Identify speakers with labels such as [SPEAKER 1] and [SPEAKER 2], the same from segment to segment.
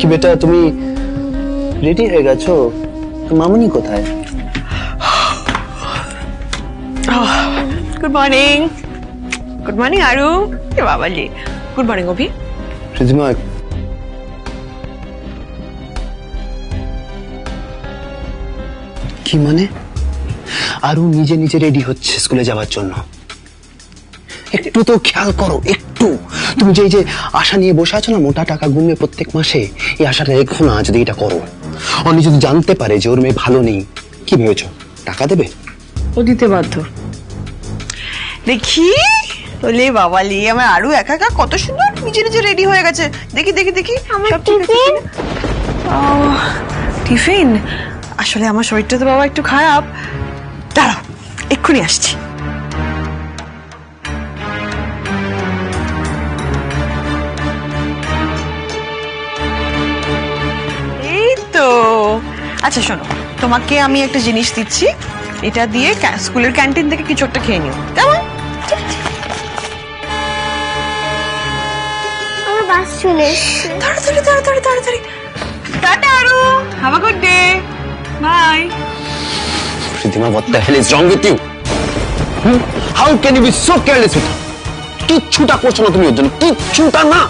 [SPEAKER 1] কি বেটা তুমি রেডি হয়ে গেছো? মামুনি কোথায়?
[SPEAKER 2] Good morning. গুড মর্নিং আরু। এ বাবাজি, গুড মর্নিং অভি।
[SPEAKER 1] রিধিমা, কি মানে? আরু নিজে নিজে রেডি হচ্ছে স্কুলে যাওয়ার জন্য। একটু তো খেয়াল করো, একটু। তুমি যে আশা নিয়ে বসে আছো না, মোটা টাকা গুনবে প্রত্যেক মাসে, এই আশাটা রেখো না। যদি এটা করো, অনি যদি জানতে পারে যে ওর মেয়ে ভালো নেই, কি ভেবেছো টাকা দেবে?
[SPEAKER 2] ও দিতে বাধ্য। দেখি বলে বাবালি, আমার আরু একা একা কত সুন্দর নিজে নিজে রেডি হয়ে গেছে। দেখি দেখি দেখি সব ঠিক আছে কিনা। টিফিন? আসলে আমার শরীরটা তো বাবা একটু খারাপ। দাঁড়াও, এক্ষুনি আসছি। এই তো। আচ্ছা শোনো, তোমাকে আমি একটা জিনিস দিচ্ছি, এটা দিয়ে স্কুলের ক্যান্টিন থেকে কিছু একটা খেয়ে নিও, কেমন?
[SPEAKER 3] আমার বাস চলে এসেছে।
[SPEAKER 2] তাড়াতাড়ি তাড়াতাড়ি তাড়াতাড়ি। Tata Aru, have a good day, bye.
[SPEAKER 1] Ridhima, what the hell is wrong with you? How can you be so careless with her? কিচ্ছুটা করছো না তুমি ওর জন্য, কিচ্ছুটা না।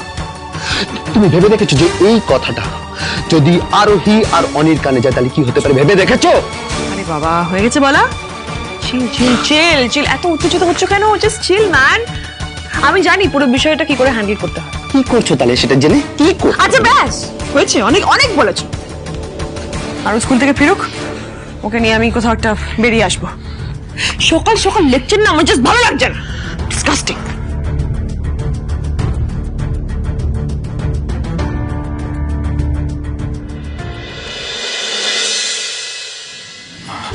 [SPEAKER 1] তুমি ভেবে দেখেছো যে এই কথাটা যদি আরোহী আর অনির কানে যায় তাহলে কি হতে পারে? ভেবে দেখেছো?
[SPEAKER 2] আরে বাবা, হয়ে গেছে বলা। চিল চিল চিল চিল, এত উত্তেজিত হচ্ছ কেন? Just chill man. আমি জানি পুরো বিষয়টা কি করে হ্যান্ডেল করতে হয়।
[SPEAKER 1] কি করছো তাহলে সেটা জেনে? কি করছো?
[SPEAKER 2] আচ্ছা ব্যাস হয়েছে, অনেক অনেক বলেছো। আর স্কুল থেকে ফিরুক, ওকে নিয়ে আমি কোথাও একটা বেরিয়ে আসবো। সকাল সকাল লেকচার না, আমার জাস্ট ভালো লাগছে না। ডিসকাস্টিং।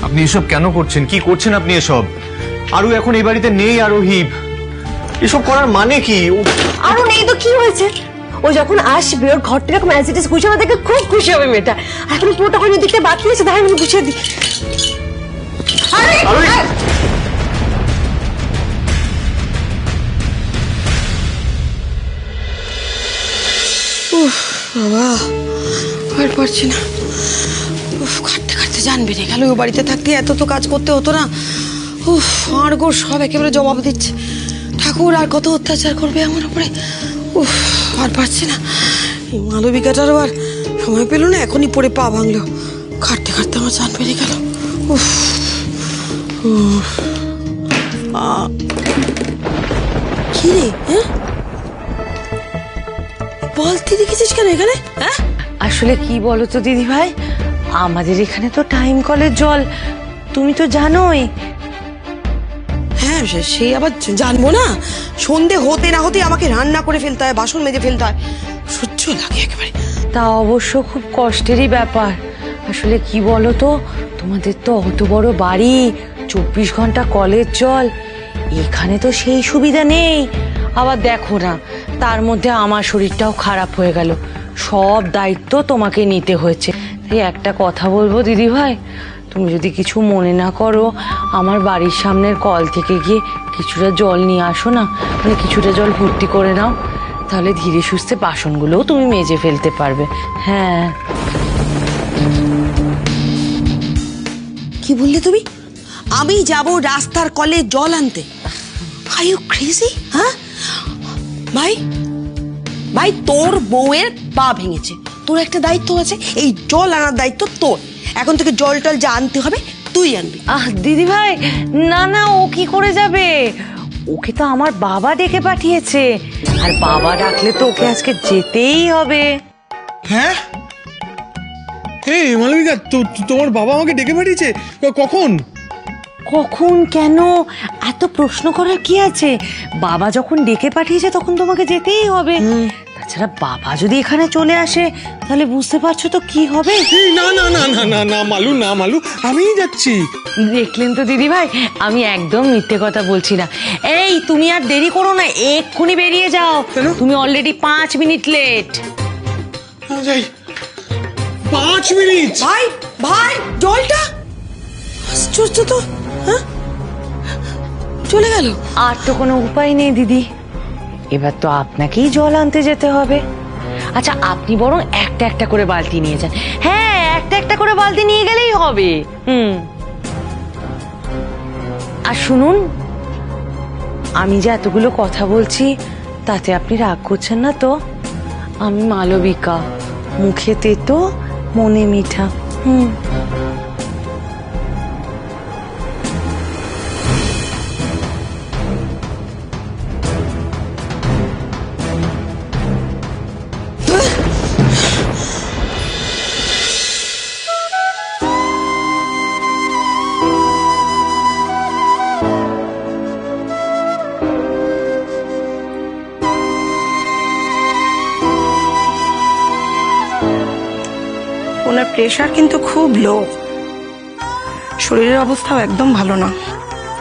[SPEAKER 4] আপনি এসব কেন করছেন? কি করছেন আপনি এসব? আরু এখন এই বাড়িতে নেই। আরোহী, এসব করার মানে কি?
[SPEAKER 5] আরো নেই তো কি হয়েছে? ও যখন আসবে ওর ঘরটা এরকম অ্যাজ ইট ইজ গুছিয়ে দেখে খুব খুশি হবে মেয়েটা। এখন পুরোটা হয়নি, দিকটা বাকি আছে, তাই আমি গুছিয়ে দিই।
[SPEAKER 6] বাবা আর পারছি না। খাটতে খাটতে জান বেড়ে গেল। ও বাড়িতে থাকতে এত তো কাজ করতে হতো না। উফ, আর গোর সব একেবারে জবাব দিচ্ছে। ঠাকুর আর কত অত্যাচার করবে আমার উপরে। উফ, আর পারছি না। এই মালবিকাটারও আর সময় পেল না, এখনই পড়ে পা ভাঙলো। খাটতে খাটতে আমার জান বেড়ে গেল। উফ উফ। কি রে? হ্যাঁ, বলতে দেখেছিস কেন এখানে? হ্যাঁ,
[SPEAKER 5] আসলে কি বলো তো দিদি ভাই, আমাদের এখানে তো টাইম কলের জল, তুমি তো জানোই।
[SPEAKER 6] হ্যাঁ সেই আবার জানবো না? সন্ধে হতে না হতে আমাকে রান্না করে ফেলতে হয়, বাসন মেজে ফেলতে হয়। সহ্য লাগে একেবারে।
[SPEAKER 5] তা অবশ্য খুব কষ্টেরই ব্যাপার। আসলে কি বলো তো, তোমাদের তো অত বড় বাড়ি, 24 ঘন্টা কলের জল, এখানে তো সেই সুবিধা নেই। আবার দেখো না, তার মধ্যে আমার শরীরটাও খারাপ হয়ে গেল, সব দায়িত্ব তোমাকে নিতে হয়েছে। তাই একটা কথা বলবো দিদি ভাই, তুমি যদি কিছু মনে না করো, আমার বাড়ির সামনের কল থেকে গিয়ে কিছুটা জল নিয়ে আসো না, মানে কিছুটা জল ভর্তি করে নাও, তাহলে ধীরে সুস্থে বাসনগুলোও তুমি মেজে ফেলতে পারবে। হ্যাঁ।
[SPEAKER 6] কি বললে তুমি? আমি যাব রাস্তার কলে জল আনতে? Are you crazy? হ্যাঁ ভাই, ভাই তোর বউয়ের পা ভেঙেছে, তোর একটা দায়িত্ব আছে, এই জল আনার দায়িত্ব তোর। এখন থেকে জল টল যা আনতে হবে তুই আনবি।
[SPEAKER 5] দিদি ভাই, না না, ও কি করে যাবে? ওকে তো আমার বাবা ডেকে পাঠিয়েছে, আর বাবা ডাকলে তো ওকে আজকে যেতেই হবে।
[SPEAKER 7] হ্যাঁ, এই মালবিকা, তোমার বাবা আমাকে ডেকে পাঠিয়েছে? কখন?
[SPEAKER 5] কখন কেন এত প্রশ্ন করার কি আছে? বাবা যখন ডেকে পাঠিয়েছে তখন তোমাকে যেতেই হবে। তাছাড়া বাবা যদি এখানে চলে আসে তাহলে বুঝতে পারছো তো কি হবে।
[SPEAKER 7] না না না না না না মালু, না মালু, আমিই যাচ্ছি।
[SPEAKER 5] দেখলেন তো দিদি ভাই, আমি একদম মিথ্যে কথা বলছি না। এই তুমি আর দেরি করো না, এক্ষুনি বেরিয়ে যাও। তুমি অলরেডি 5 মিনিট লেট।
[SPEAKER 7] যাই। 5 মিনিট?
[SPEAKER 6] ভাই ভাই, জলটা আশ্চর্য তো। হ্যাঁ, চলে গেল।
[SPEAKER 5] আর তো কোনো উপায় নেই দিদি, এবার তো আপনাকেই জল আনতে যেতে হবে। আচ্ছা আপনি বরং একটা একটা করে বালতি নিয়ে যান। হ্যাঁ, একটা একটা করে বালতি নিয়ে গেলেই হবে। আর শুনুন, আমি যে এতগুলো কথা বলছি তাতে আপনি রাগ করছেন না তো? আমি মালবিকা, মুখে তেতো মনে মিঠা।
[SPEAKER 6] ওনার প্রেশার কিন্তু খুব লো, শরীরের অবস্থাও একদম ভালো না,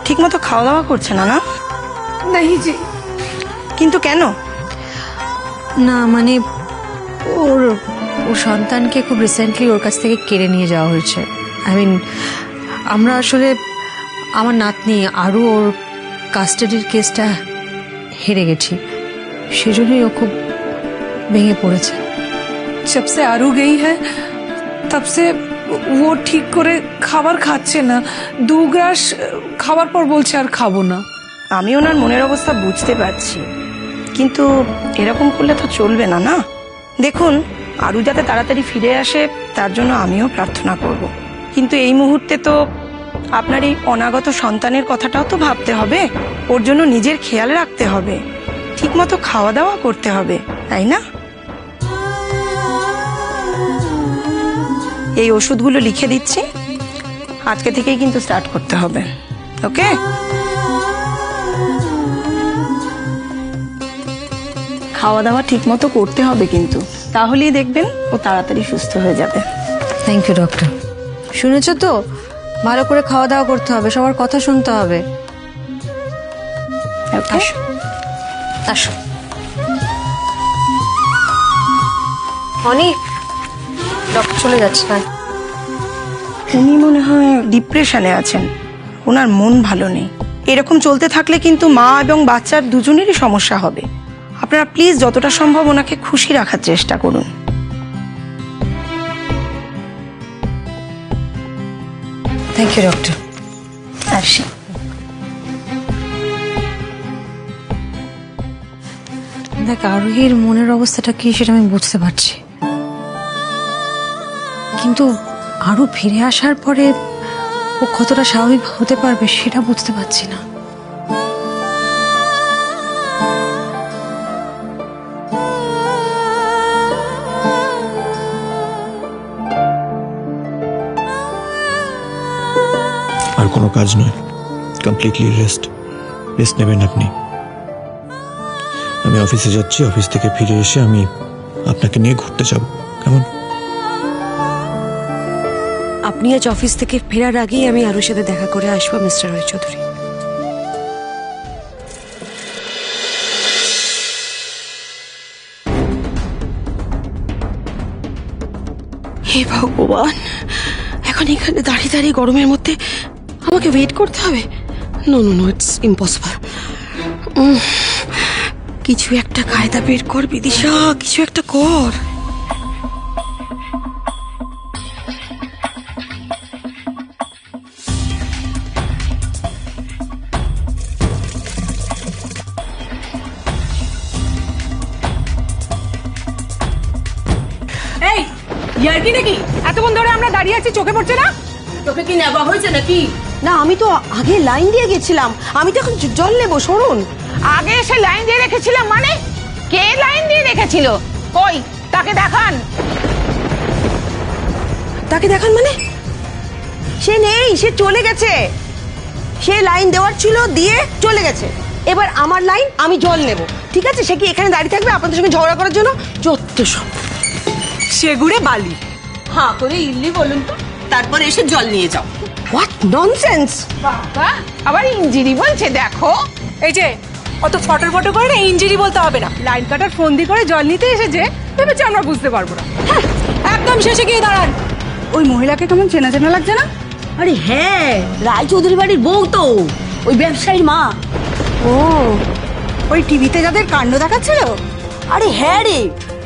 [SPEAKER 6] ঠিকমতো খাওয়া দাওয়া করছে না। না
[SPEAKER 8] नहीं जी,
[SPEAKER 6] কিন্তু কেন?
[SPEAKER 8] না মানে ওর সন্তানকে খুব রিসেন্টলি ওর কাছ থেকে কেড়ে নিয়ে যাওয়া হয়েছে। আই মিন আমরা আসলে আমার নাতনি আরও ওর কাস্টাডির কেসটা হেরে গেছি, সেজন্যই ও খুব ভেঙে পড়েছে।
[SPEAKER 9] जब से आरू गई है तब से वो ठीक করে খাবার খাচ্ছে না, 2 গ্রাস খাবার পর বলছে আর খাবো না।
[SPEAKER 6] আমি ওনার মনের অবস্থা বুঝতে পারছি, কিন্তু এরকম করলে তো চলবে না। না দেখুন, আরু যাতে তাড়াতাড়ি ফিরে আসে তার জন্য আমিও প্রার্থনা করব, কিন্তু এই মুহূর্তে তো আপনার এই অনাগত সন্তানের কথাটাও তো ভাবতে হবে, ওর জন্য নিজের খেয়াল রাখতে হবে, ঠিকমতো খাওয়া দাওয়া করতে হবে, তাই না? এই ওষুধগুলো লিখে দিচ্ছি, আজকে থেকেই কিন্তু স্টার্ট করতে হবে। ওকে? খাওয়া দাওয়া ঠিকমতো করতে হবে কিন্তু, তাহলেই দেখবেন ও তাড়াতাড়ি সুস্থ হয়ে যাবে।
[SPEAKER 8] Thank you doctor. শুনেছো তো, ভালো করে খাওয়া দাওয়া করতে হবে, সবার কথা শুনতে হবে।
[SPEAKER 6] ওকে?
[SPEAKER 8] আসো আসো। অনেক ডক্টর চলে যাচ্ছে না।
[SPEAKER 6] উনি মনে হয় ডিপ্রেশনে আছেন, ওনার মন ভালো নেই। এরকম চলতে থাকলে কিন্তু মা এবং বাচ্চার দুজনেরই সমস্যা হবে। আপনারা প্লিজ যতটা সম্ভব ওনাকে খুশি রাখার চেষ্টা করুন।
[SPEAKER 8] Thank you doctor.
[SPEAKER 6] আসি।
[SPEAKER 8] দেখ, আরোহীর মনের অবস্থাটা কি সেটা আমি বুঝতে পারছি, কিন্তু আরো ফিরে আসার পরে ও কতটা স্বাভাবিক হতে পারবে সেটা বুঝতে পারছি না।
[SPEAKER 10] আর কোনো কাজ নয়, কমপ্লিটলি রেস্ট নেবেন আপনি। আমি অফিসে যাচ্ছি, অফিস থেকে ফিরে এসে আমি আপনাকে নিয়ে ঘুরতে যাব, কেমন?
[SPEAKER 2] আপনি আজ অফিস থেকে ফেরার আগেই আমি আরুর সাথে দেখা করে আসবো, মিস্টার রায়চৌধুরী।
[SPEAKER 6] হে ভগবান, এখন এখানে দাঁড়িয়ে দাঁড়িয়ে গরমের মধ্যে আমাকে ওয়েট করতে হবে? No no no, it's impossible. কিছু একটা কায়দা বের কর বিদিশা, কিছু একটা কর।
[SPEAKER 9] এই ইয়ার্কি নাকি? এতক্ষণ ধরে আমরা দাঁড়িয়ে আছি, চোখে পড়ছে না?
[SPEAKER 6] তোকে কি নেওয়া হয়েছে নাকি? না, আমি তো আগে লাইন দিয়ে গেছিলাম, আমি তো এখন জল নেবো। শুনুন,
[SPEAKER 11] আগে এসে লাইন দিয়ে রেখেছিলাম মানে? কে লাইন দিয়ে রেখেছিল? কই তাকে দেখান।
[SPEAKER 6] তাকে দেখান মানে? সে নেই, সে চলে গেছে। সে লাইন দেওয়ার ছিল, দিয়ে চলে গেছে। এবার আমার লাইন, আমি জল নেব, ঠিক আছে? সে কি এখানে দাঁড়িয়ে থাকবে আপনাদের সঙ্গে ঝগড়া করার জন্য? যত সব
[SPEAKER 2] সেগুড়ে বালি।
[SPEAKER 11] হ্যাঁ করে ইল্লি বলুন তো, তারপর এসে জল নিয়ে যাও।
[SPEAKER 6] What nonsense!
[SPEAKER 11] বাবা আবার ইঞ্জিরি বলছে, দেখো।
[SPEAKER 9] এই যে অত ফটর ফটো করে না ইঞ্জিরি বলতে হবে না, লাইন কাটার ফোন দিয়ে করে জল নিতে এসেছে, ভেবেছে আমরা বুঝতে পারবো না। হ্যাঁ, একদম শেষে গিয়ে দাঁড়ান। ওই মহিলাকে কেমন চেনা চেনা লাগছে না?
[SPEAKER 6] আরে হ্যাঁ, রায়চৌধুরী বাড়ির বউ তো, ওই ব্যবসায়ীর মা।
[SPEAKER 9] ও, ওই টিভিতে যাদের কাণ্ড দেখাচ্ছিল?
[SPEAKER 6] আরে হ্যাঁ রে,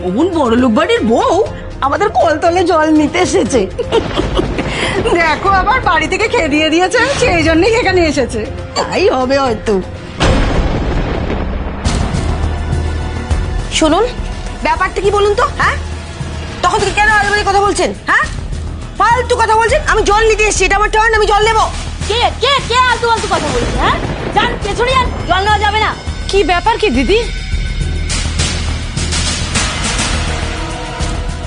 [SPEAKER 6] অমন বড় লোক বাড়ির বউ আমাদের কলতলে জল নিতে এসেছে।
[SPEAKER 9] দেখো আবার বাড়ি থেকে খেয়ে দিয়ে দিয়েছে, সেই জন্যই এখানে এসেছে।
[SPEAKER 6] তাই হবে হয়তো।
[SPEAKER 2] শুনুন, ব্যাপারটা কি বলুন তো? হ্যাঁ, তখন থেকে কেন আলমারি কথা বলছেন? হ্যাঁ, ফালতু কথা বলছেন। আমি জল নিতে এসেছি, এটা আমার টার্ন, আমি জল নেবো।
[SPEAKER 5] কে কে কে আলতু আলতু কথা বলছে? হ্যাঁ, যান পেছনে যান, জল নেওয়া যাবে না। কি ব্যাপার কি দিদি?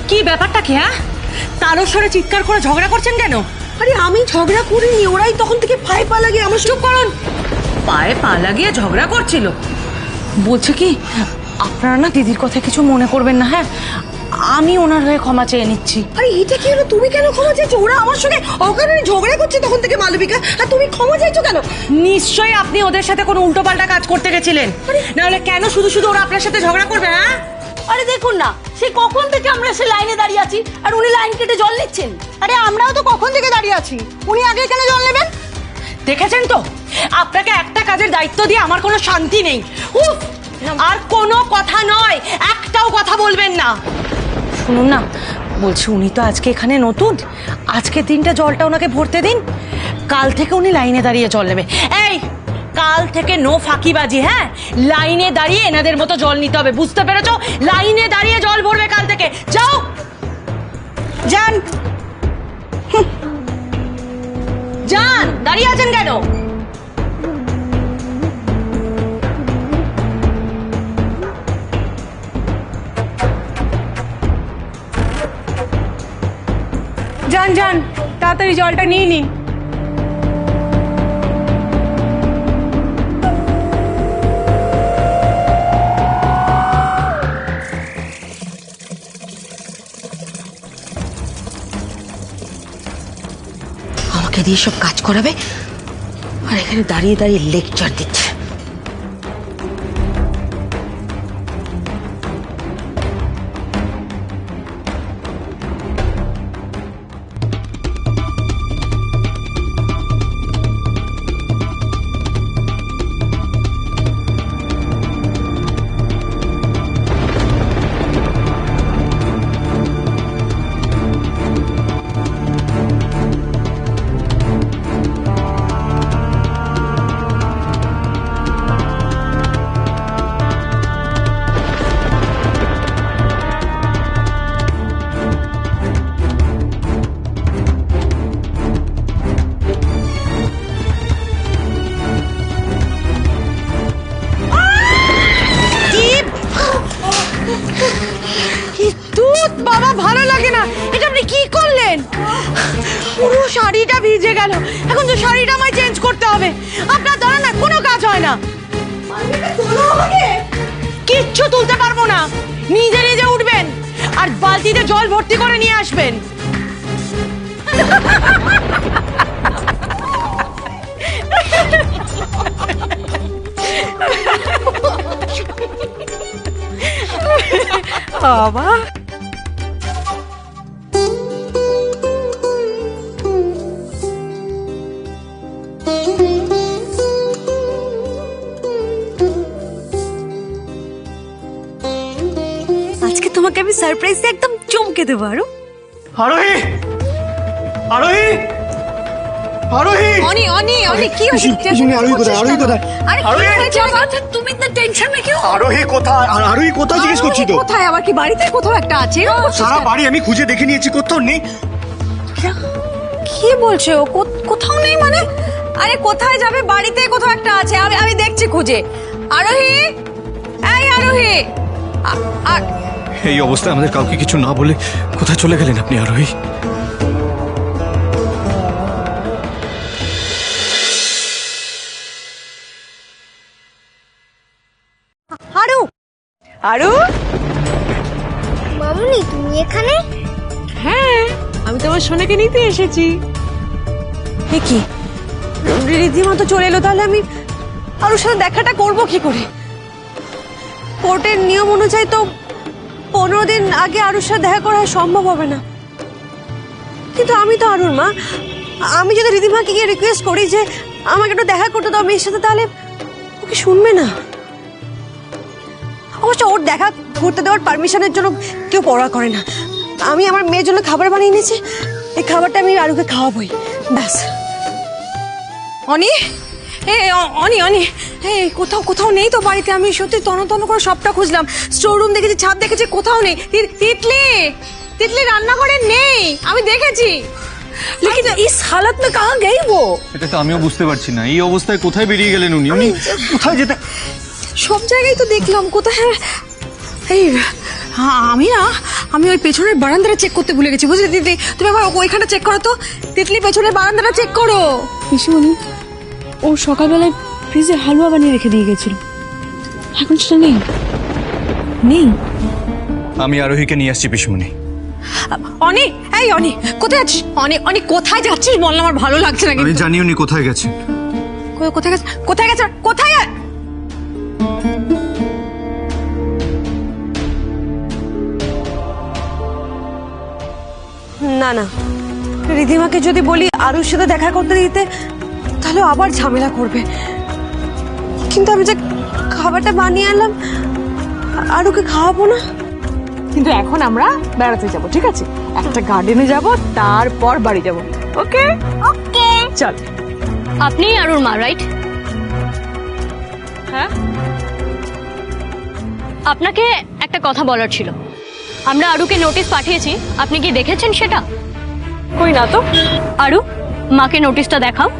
[SPEAKER 5] কি ব্যাপারটা কি? হ্যাঁ, তারও সরে চিৎকার করে ঝগড়া করছেন কেন?
[SPEAKER 6] আরে আমি ঝগড়া করিনি, ওরাই তখন থেকে পায়ে পা লাগিয়ে আমার।
[SPEAKER 5] চুপ করুন। পায়ে পা লাগিয়ে ঝগড়া করছিল? বলছে কি, আপনারা না দিদির কথা কিছু মনে করবেন না। হ্যাঁ, আমি ওনার হয়ে ক্ষমা চেয়ে নিচ্ছি।
[SPEAKER 6] আরে এটা কি হলো? তুমি কেন ক্ষমা চাইছো? ওরা আমার সঙ্গে অকারণে ঝগড়া করছে তখন থেকে মালবিকা, আর তুমি ক্ষমা চাইছো কেন?
[SPEAKER 5] নিশ্চয়ই আপনি ওদের সাথে কোনো উল্টোপাল্টা কাজ করতে গেছিলেন, নাহলে কেন শুধু শুধু ওরা আপনার সাথে ঝগড়া করবে? হ্যাঁ,
[SPEAKER 11] আরে দেখুন না, সে কখন থেকে আমরা সে লাইনে দাঁড়িয়ে আছি আর উনি লাইন কেটে জল নিচ্ছেন।
[SPEAKER 9] আরে আমরাও তো কখন থেকে দাঁড়িয়ে আছি, উনি আগে কেন জল নেবেন?
[SPEAKER 5] দেখেছেন তো, আপনাকে একটা কাজের দায়িত্ব দিয়ে আমার কোনো শান্তি নেই। উফ, আর কোনো কথা নয়, একটাও কথা বলবেন না। শুনুন না, বলছি উনি তো আজকে এখানে নতুন, আজকের দিনটা জলটা ওনাকে ভরতে দিন, কাল থেকে উনি লাইনে দাঁড়িয়ে জল নেবে। এই, কাল থেকে নো ফাঁকিবাজি। হ্যাঁ, লাইনে দাঁড়িয়ে এনাদের মতো জল নিতে হবে, বুঝতে পেরেছো? লাইনে দাঁড়িয়ে জল ভরবে কাল থেকে। যাও,
[SPEAKER 9] যান।
[SPEAKER 5] যান, দাঁড়িয়ে আছেন কেন?
[SPEAKER 9] যান যান, তাড়াতাড়ি জলটা নিয়ে নিন।
[SPEAKER 6] আমাকে দিয়ে সব কাজ করাবে আর এখানে দাঁড়িয়ে দাঁড়িয়ে লেকচার দিচ্ছে।
[SPEAKER 5] বাবা, ভালো লাগে না। এটা আপনি কি করলেন? পুরো শাড়িটা ভিজে গেল, এখন তো শাড়িটা আমায় চেঞ্জ করতে হবে। আপনার দ্বারা না কোনো কাজ হয় না। কিচ্ছু তুলতে পারবো না, নিজে নিজে উঠবেন আর বালতিতে জল ভর্তি করে নিয়ে আসবেন।
[SPEAKER 9] বাবা,
[SPEAKER 8] আজকে তোমাকে আমি সারপ্রাইজ দিয়ে একদম চমকে দেবো।
[SPEAKER 4] আরোহী, আরোহী, আরোহী।
[SPEAKER 8] অনি অনি অনি, কি হয়েছে?
[SPEAKER 1] আরোহী কোথায়? আরোহী কোথায়?
[SPEAKER 8] আরে কি হয়েছে বাবা? তুমি তো টেনশন না কেউ।
[SPEAKER 4] আরোহী কোথায়? আরোহী কোথায় জিজ্ঞেস করছি তো।
[SPEAKER 8] কোথায়? আবার কি বাড়িতে কোথাও একটা আছে?
[SPEAKER 4] সারা বাড়ি আমি খুঁজে দেখে নিয়েছি, কোথাও নেই।
[SPEAKER 8] কি বলছো? কোথাও নেই মানে? আরে কোথায় যাবে? বাড়িতে কোথাও একটা আছে, আমি দেখছি খুঁজে। আরোহী, এই আরোহী।
[SPEAKER 10] এই অবস্থায় আমাদের কাউকে কিছু না বলে কোথায় চলে গেলেন আপনি আরোহী?
[SPEAKER 9] আরু, আরু,
[SPEAKER 3] মামুনি তুমি এখানে?
[SPEAKER 9] হ্যাঁ, আমি তোমার সোনাকে নিতে এসেছি।
[SPEAKER 8] কি রীতিমতো তো চলে এলো, তাহলে আমি আরুর সাথে দেখাটা করবো কি করে? কোর্টের নিয়ম অনুযায়ী তো 15 দিন আগে আরুর সাথে দেখা করা সম্ভব হবে না। কিন্তু আমি তো আরুর মা, আমি যদি রিধিমাকে গিয়ে রিকোয়েস্ট করি যে আমাকে একটু দেখা করতে দাও মেয়ের সাথে, তাহলে ওকে শুনবে না। অবশ্য ওর
[SPEAKER 6] দেখা করতে দেওয়ার পারমিশনের জন্য কেউ পড়া করে না। আমি আমার মেয়ের জন্য খাবার বানিয়ে এনেছি, এই খাবারটা আমি আরুকে খাওয়াবই, ব্যাস। অনি, অনি অনি, কোথাও কোথাও নেই তো বাড়িতে। আমি সত্যি তন্ন তন্ন করে সবটা খুঁজলাম, স্টোর রুম দেখেছি, ছাদ দেখেছি, কোথাও নেই। তিতলি, তিতলি রান্নাঘরে নেই, আমি দেখেছি। लेकिन इस हालत में कहाँ गई वो?
[SPEAKER 4] এটা তো আমিও বুঝতে পারছি না, এই অবস্থায় কোথায় বেরিয়ে গেলেন উনি? উনি কোথায় যেতে?
[SPEAKER 6] সব জায়গায় তো দেখলাম, কোথায়? এই আমি ওই পেছনের বারান্দাটা চেক করতে ভুলে গেছি, বুঝলি দিদি? তুমি আবার ওইখানটা চেক করো তো। তিতলি, পেছনের বারান্দাটা চেক করো।
[SPEAKER 2] পিসিমণি, ও সকালবেলায় ফ্রিজে হালুয়া বানিয়ে রেখে দিয়ে গেছিল, এখন সেটা নেই।
[SPEAKER 4] আমি আরোহীকে নিয়ে আসছি পিসমণি।
[SPEAKER 6] অনি, এই অনি, কোথায় যাচ্ছিস? অনি কোথায় যাচ্ছিস বল না, আমার ভালো লাগছে না।
[SPEAKER 4] আমি জানি উনি কোথায় গেছেন।
[SPEAKER 6] কোথায় গেছে? কোথায় গেছে? কোথায়? না না, রিধিমাকে যদি বলি আরুর সাথে দেখা করতে দিতে, তাহলে আবার ঝামেলা করবে। কিন্তু আমি যে খাবারটা বানিয়ে আনলাম, আরুকে খাওয়াবো না।
[SPEAKER 2] কিন্তু এখন আমরা বেড়াতে যাব, ঠিক আছে? একটা গার্ডেনে যাব, তারপর বাড়ি যাব। ওকে
[SPEAKER 3] ওকে।
[SPEAKER 2] চল।
[SPEAKER 12] আপনি আরুর মা, রাইট?
[SPEAKER 2] হ্যাঁ,
[SPEAKER 12] আপনাকে একটা কথা বলার ছিল। আমরা আরুকে নোটিশ পাঠিয়েছি, আপনি কি দেখেছেন সেটা?
[SPEAKER 2] কই না তো।
[SPEAKER 12] আরু, মাকে নোটিশটা দেখাও।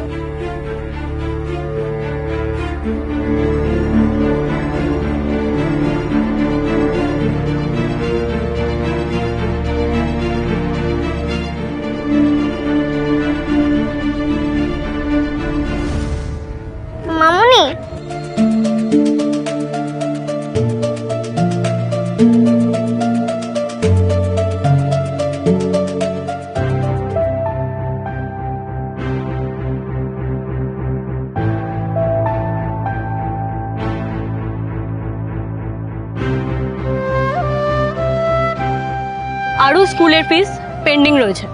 [SPEAKER 3] মামুনি,
[SPEAKER 12] আরু স্কুলের ফিস পেন্ডিং রয়েছে,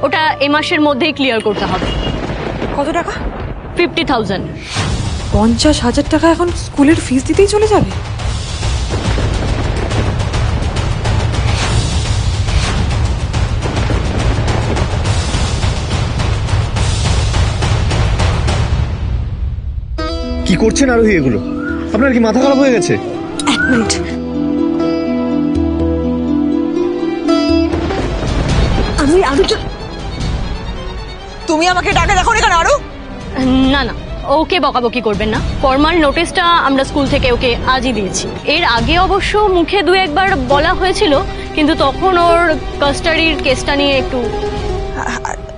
[SPEAKER 12] ওটা এ মাসের মধ্যেই ক্লিয়ার করতে হবে।
[SPEAKER 6] কত টাকা?
[SPEAKER 12] 50,000।
[SPEAKER 9] 50,000 টাকা এখন স্কুলের ফিস দিতেই চলে যাবে?
[SPEAKER 4] কি করছেন আরোহী এগুলো? আপনার কি মাথা খারাপ হয়ে গেছে?
[SPEAKER 6] এক মিনিট। আমি আরু, তুমি আমাকে ডাকা দেখো না আরু?
[SPEAKER 12] না না, ওকে বকাবকি করবেন না। ফরমাল নোটিশটা আমরা স্কুল থেকে ওকে আজই দিয়েছি। এর আগে অবশ্য মুখে দু একবার বলা হয়েছিল, কিন্তু তখন ওর কাস্টাডির কেসটা নিয়ে একটু।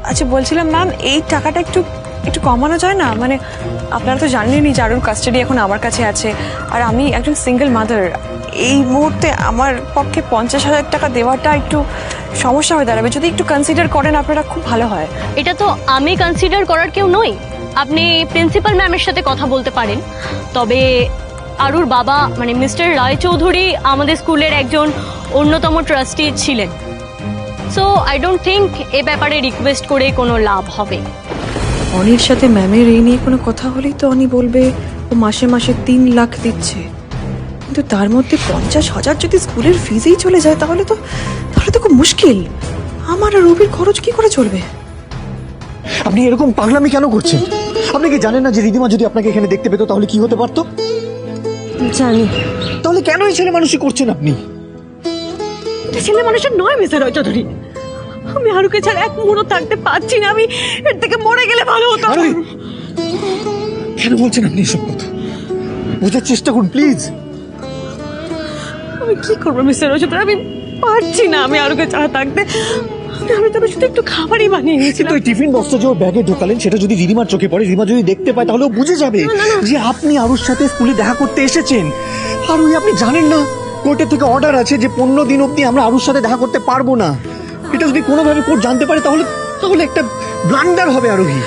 [SPEAKER 9] আচ্ছা, বলছিলাম ম্যাম, এই টাকাটা একটু কমানো যায় না? মানে আপনারা তো জানেনই যে আরুর কাস্টাডি এখন আমার কাছে আছে, আর আমি একজন সিঙ্গেল মাদার। এই মুহূর্তে আমার পক্ষে 50,000 টাকা দেওয়াটা একটু সমস্যা হয়ে দাঁড়াবে। যদি একটু কনসিডার করেন আপনারা, খুব ভালো হয়।
[SPEAKER 12] এটা তো আমি কনসিডার করার কেউ নই, আপনি প্রিন্সিপাল ম্যামের সাথে কথা বলতে পারেন। তবে আরুর বাবা মানে মিস্টার রায়চৌধুরী আমাদের স্কুলের একজন অন্যতম ট্রাস্টি ছিলেন। সো আই ডোন্ট থিঙ্ক এ ব্যাপারে রিকোয়েস্ট করে কোনো লাভ হবে।
[SPEAKER 9] অনির সাথে ম্যামের এই নিয়ে কোনো কথা হলেই তো অনি বলবে ও মাসে মাসে 3 লাখ দিচ্ছে, কিন্তু তার মধ্যে 50,000 যদি স্কুলের ফিজেই চলে যায়, তাহলে তো খুব মুশকিল। আমার আর রবির খরচ কি করে চলবে?
[SPEAKER 10] আপনি এরকম পাগলামি কেন করছেন? আপনি কি জানেন না যে রিধিমা যদি আপনাকে এখানে দেখতে পেতো তাহলে কি হতে পারতো?
[SPEAKER 6] জানি।
[SPEAKER 10] তাহলে কেন এই ছেলে মানুষই করছেন আপনি?
[SPEAKER 6] ছেলে মানুষের নয় মিস্টার রায়চৌধুরী, আমি আরুকে ছাড়া এক মুহূর্ত থাকতে পারছি না। আমি এর থেকে মরে গেলে ভালো হতো।
[SPEAKER 10] কেন বলছেন আপনি এসব কথা? বোঝার চেষ্টা করুন প্লিজ।
[SPEAKER 6] আমি কি করবো মিস্টার রায়চৌধুরী, আমি পারছি না আমি আরুকে ছাড়া থাকতে। আমি তো শুধু একটু খাবারই বানিয়ে নিয়েছিলাম।
[SPEAKER 10] কিন্তু ওই টিফিন বক্সটা যে ওর ব্যাগে ঢোকালেন, সেটা যদি রিধিমার চোখে পড়ে, রিধিমা যদি দেখতে পায়, তাহলে ও বুঝে যাবে যে আপনি আরুর সাথে স্কুলে দেখা করতে এসেছেন। আর ওই আপনি জানেন না কোর্টের থেকে অর্ডার আছে যে 15 দিন অবধি আমরা আরুর সাথে দেখা করতে পারবো না। এটা যদি কোনোভাবে কোর্ট জানতে পারে, তাহলে একটা ব্লান্ডার হবে আরোহী।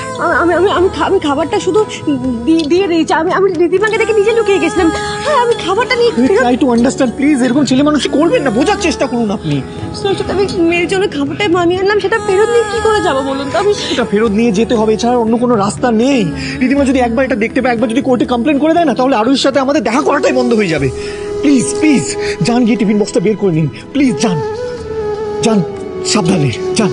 [SPEAKER 6] আমি খাবারটা শুধু দিয়ে দিয়েছি। আমি রিধিমাকে দেখে নিজে লুকিয়ে গেছিলাম। হ্যাঁ, আমি খাবারটা নিয়ে
[SPEAKER 10] ট্রাই টু আন্ডারস্ট্যান্ড প্লিজ। এরকম ছেলে মানুষই করবেন না, বোঝার চেষ্টা করুন আপনি।
[SPEAKER 6] আমি মেয়ের জন্য খাবারটা বানিয়ে আনলাম, সেটা ফেরত নিয়ে কি করে যাবো বলুন তো? আমি
[SPEAKER 10] সেটা ফেরত নিয়ে যেতে হবে, এছাড়া অন্য কোনো রাস্তা নেই। রিধিমা যদি একবার এটা দেখতে পায়, একবার যদি কোর্টে কমপ্লেন করে দেয় না, তাহলে আরুর সাথে আমাদের দেখা করাটাই বন্ধ হয়ে যাবে। প্লিজ প্লিজ যান, গিয়ে টিফিন বক্সটা বের করে নিন প্লিজ। যান যান, সাবধানে যান।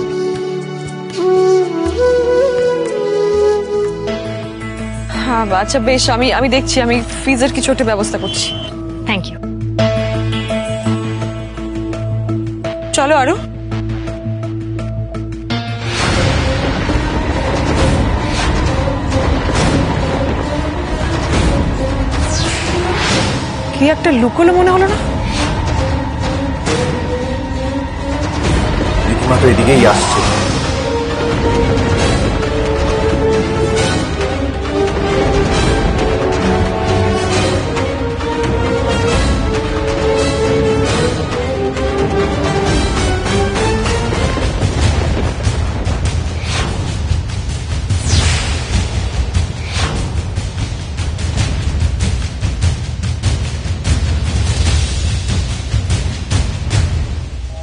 [SPEAKER 9] হ্যাঁ আচ্ছা বেশ, আমি দেখছি, আমি ফ্রিজের কিছু একটা ব্যবস্থা করছি।
[SPEAKER 12] Thank you.
[SPEAKER 9] চলো আরো। কি একটা লুকোলো মনে হলো না?
[SPEAKER 4] রীতিমা তো এদিকেই আসছে।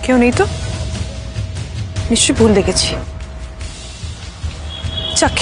[SPEAKER 9] কেউ নেই তো, নিশ্চয়ই ভুল দেখেছি। যাক